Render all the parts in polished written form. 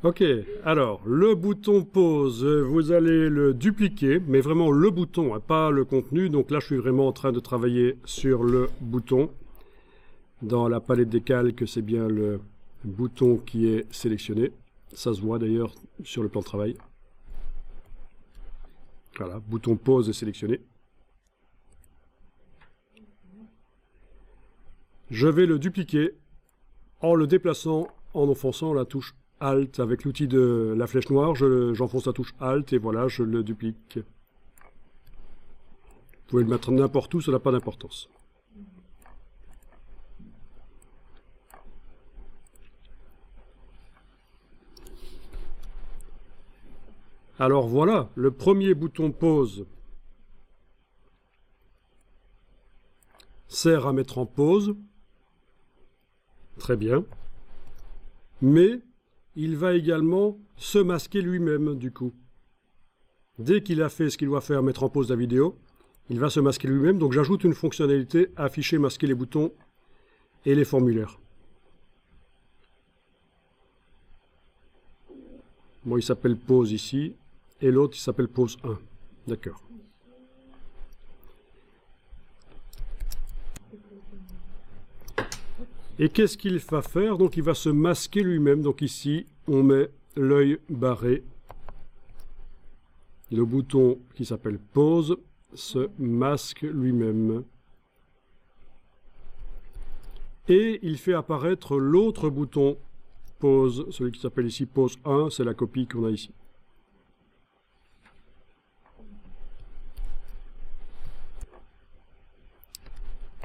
Ok, alors le bouton pause, vous allez le dupliquer, mais vraiment le bouton, hein, pas le contenu. Donc là, je suis vraiment en train de travailler sur le bouton. Dans la palette des calques, c'est bien le bouton qui est sélectionné. Ça se voit d'ailleurs sur le plan de travail. Voilà, bouton pause est sélectionné. Je vais le dupliquer en le déplaçant, en enfonçant la touche Alt. Avec l'outil de la flèche noire, j'enfonce la touche Alt et voilà, je le duplique. Vous pouvez le mettre n'importe où, ça n'a pas d'importance. Alors voilà, le premier bouton pause sert à mettre en pause. Très bien. Mais il va également se masquer lui-même du coup. Dès qu'il a fait ce qu'il doit faire, mettre en pause la vidéo, il va se masquer lui-même. Donc j'ajoute une fonctionnalité, afficher, masquer les boutons et les formulaires. Bon, il s'appelle pause ici, et l'autre il s'appelle pause 1. D'accord. Et qu'est-ce qu'il va faire? Donc il va se masquer lui-même. Donc ici, on met l'œil barré. Le bouton qui s'appelle pause se masque lui-même. Et il fait apparaître l'autre bouton pause, celui qui s'appelle ici pause 1, c'est la copie qu'on a ici.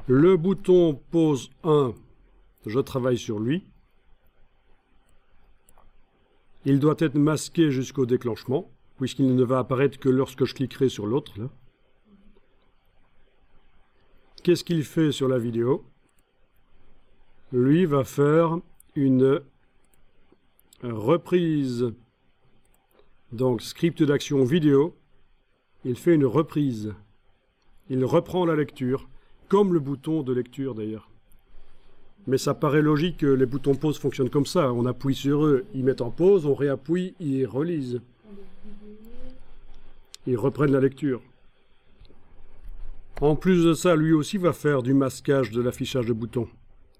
Le bouton pause 1, je travaille sur lui. Il doit être masqué jusqu'au déclenchement, puisqu'il ne va apparaître que lorsque je cliquerai sur l'autre. Qu'est-ce qu'il fait sur la vidéo? Lui va faire une reprise. Donc, script d'action vidéo, il fait une reprise. Il reprend la lecture, comme le bouton de lecture d'ailleurs. Mais ça paraît logique que les boutons pause fonctionnent comme ça. On appuie sur eux, ils mettent en pause, on réappuie, ils relisent. Ils reprennent la lecture. En plus de ça, lui aussi va faire du masquage de l'affichage de boutons.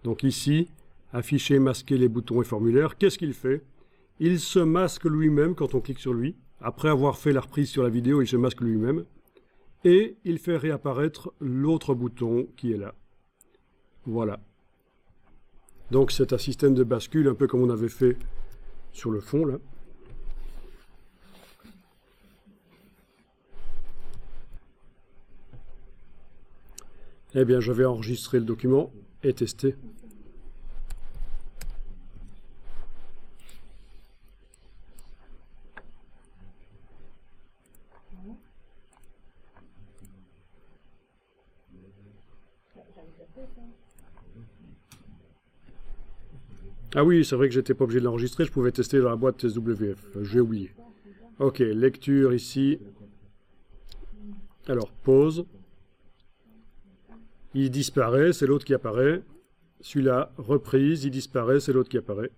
Donc ici, afficher, masquer les boutons et formulaires. Qu'est-ce qu'il fait? Il se masque lui-même quand on clique sur lui. Après avoir fait la reprise sur la vidéo, il se masque lui-même. Et il fait réapparaître l'autre bouton qui est là. Voilà. Donc c'est un système de bascule, un peu comme on avait fait sur le fond, là. Eh bien, je vais enregistrer le document et tester. Ah oui, c'est vrai que j'étais pas obligé de l'enregistrer, je pouvais tester dans la boîte SWF. J'ai oublié. Ok, lecture ici. Alors, pause. Il disparaît, c'est l'autre qui apparaît. Celui-là, reprise, il disparaît, c'est l'autre qui apparaît.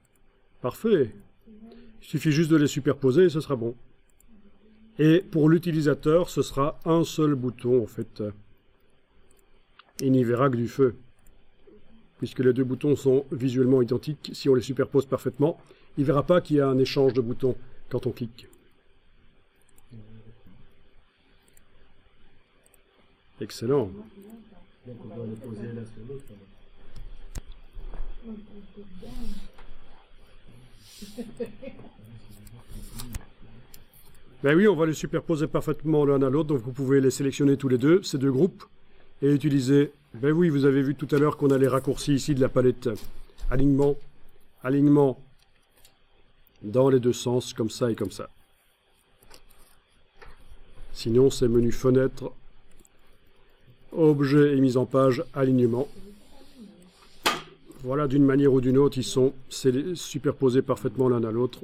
Parfait. Il suffit juste de les superposer et ce sera bon. Et pour l'utilisateur, ce sera un seul bouton en fait. Il n'y verra que du feu. Puisque les deux boutons sont visuellement identiques, si on les superpose parfaitement, il ne verra pas qu'il y a un échange de boutons quand on clique. Excellent. Donc on doit les poser l'un sur l'autre. Ben oui, on va les superposer parfaitement l'un à l'autre, donc vous pouvez les sélectionner tous les deux, ces deux groupes, et utiliser... Ben oui, vous avez vu tout à l'heure qu'on a les raccourcis ici de la palette alignement, alignement dans les deux sens, comme ça et comme ça. Sinon, c'est menu fenêtre, objet et mise en page, alignement. Voilà, d'une manière ou d'une autre, ils sont superposés parfaitement l'un à l'autre.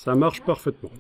Ça marche parfaitement.